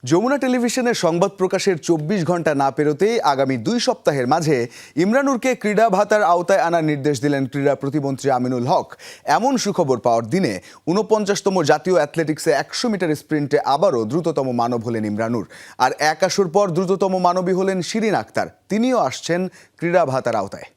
যমুনা টেলিভিশনের সংবাদ প্রকাশের ২৪ ঘন্টা না পেরোতেই আগামী ২ সপ্তাহের মাঝে ইমরানুরকে ক্রীড়া ভাতার আওতায় আনার নির্দেশ দিলেন ক্রীড়া প্রতিমন্ত্রী আমিনুল হক। এমন সুখবর পাওয়ার দিনে ৪৯তম জাতীয় অ্যাথলেটিক্সে ১০০ মিটার স্প্রিন্টে আবারও দ্রুততম মানব হলেন ইমরানুর। আর এক আসর পর দ্রুততম মানবী হলেন শিরিন আক্তার। তিনিও আসছেন ক্রীড়া ভাতার আওতায়।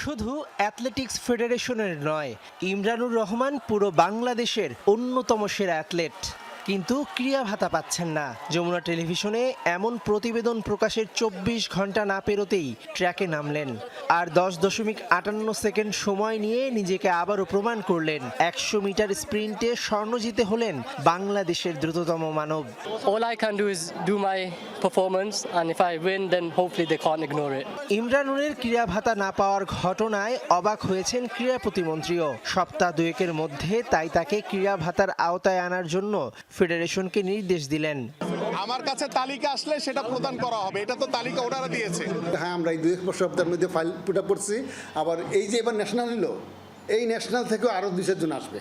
শুধু অ্যাথলেটিক্স ফেডারেশনের নয়, ইমরানুর রহমান পুরো বাংলাদেশের অন্যতম সেরা অ্যাথলেট, কিন্তু ক্রীড়া ভাতা পাচ্ছেন না। যমুনা টেলিভিশনে এমন প্রতিবেদন প্রকাশের ২৪ ঘন্টা না পেরোতেই ট্র্যাকে নামলেন আর ১০.৫৮ সেকেন্ড সময় নিয়ে নিজেকে আবারও প্রমাণ করলেন। ১০০ মিটার স্প্রিন্টে স্বর্ণ জিতে হলেন বাংলাদেশের দ্রুততম মানব। All I can do is do my performance, and if I win, then hopefully they can't ignore it. ইমরানুরের ক্রীড়া ভাতা না পাওয়ার ঘটনায় অবাক হয়েছেন ক্রীড়া প্রতিমন্ত্রীও। সপ্তাহ দুয়েকের মধ্যে তাই তাকে ক্রীড়া ভাতার আওতায় আনার জন্য ফেডারেশনকে নির্দেশ দিলেন। আমার কাছে তালিকা আসলে সেটা প্রদান করা হবে, এটা তো তালিকা ওনারা দিয়েছে। হ্যাঁ, আমরা এই ২ সপ্তাহের মধ্যে ফাইল পুট আপ করছি। আবার এই যে এবার ন্যাশনাল নিল, এই ন্যাশনাল থেকেও আরও ২০০ জন আসবে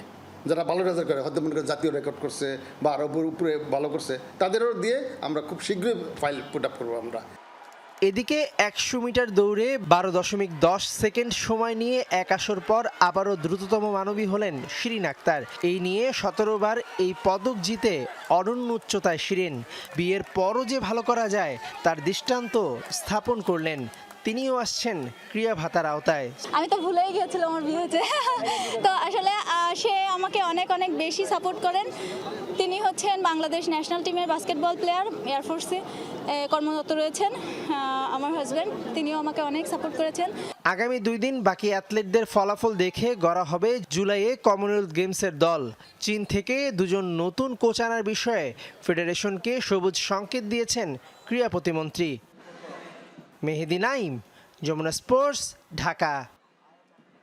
যারা ভালো রেজাল্ট করে, হয়তো মনে করেন জাতীয় রেকর্ড করছে বা আরও উপরে ভালো করছে, তাদেরও দিয়ে আমরা খুব শীঘ্রই ফাইল পুট আপ করবো আমরা। এদিকে ১০০ মিটার দৌড়ে ১২.১০ সেকেন্ড সময় নিয়ে এক আসর পর আবারও দ্রুততম মানবী হলেন শিরিন আক্তার। এই নিয়ে ১৭ বার এই পদক জিতে অনন্য উচ্চতায় শিরিন। বিয়ের পরও যে ভালো করা যায় তার দৃষ্টান্ত স্থাপন করলেন। তিনিও আসছেন ক্রীড়া ভাতার আওতায়। আমি তো ভুলেই গিয়েছিলাম আমার বিয়ে হয়েছে। তো আসলে সে আমাকে অনেক অনেক বেশি সাপোর্ট করেন। তিনি হচ্ছেন বাংলাদেশ ন্যাশনাল টিমের বাস্কেটবল প্লেয়ার, এয়ারফোর্সে কর্মরত রয়েছেন। আমার হাজব্যান্ড, তিনিও আমাকে অনেক সাপোর্ট করেছেন। আগামী ২ দিন বাকি অ্যাথলেটদের ফলাফল দেখে গড়া হবে জুলাইয়ে কমনওয়েলথ গেমসের দল। চীন থেকে ২ জন নতুন কোচ আনার বিষয়ে ফেডারেশনকে সবুজ সংকেত দিয়েছেন ক্রীড়া প্রতিমন্ত্রী। মেহেদি নাইম, যমুনা স্পোর্টস, ঢাকা।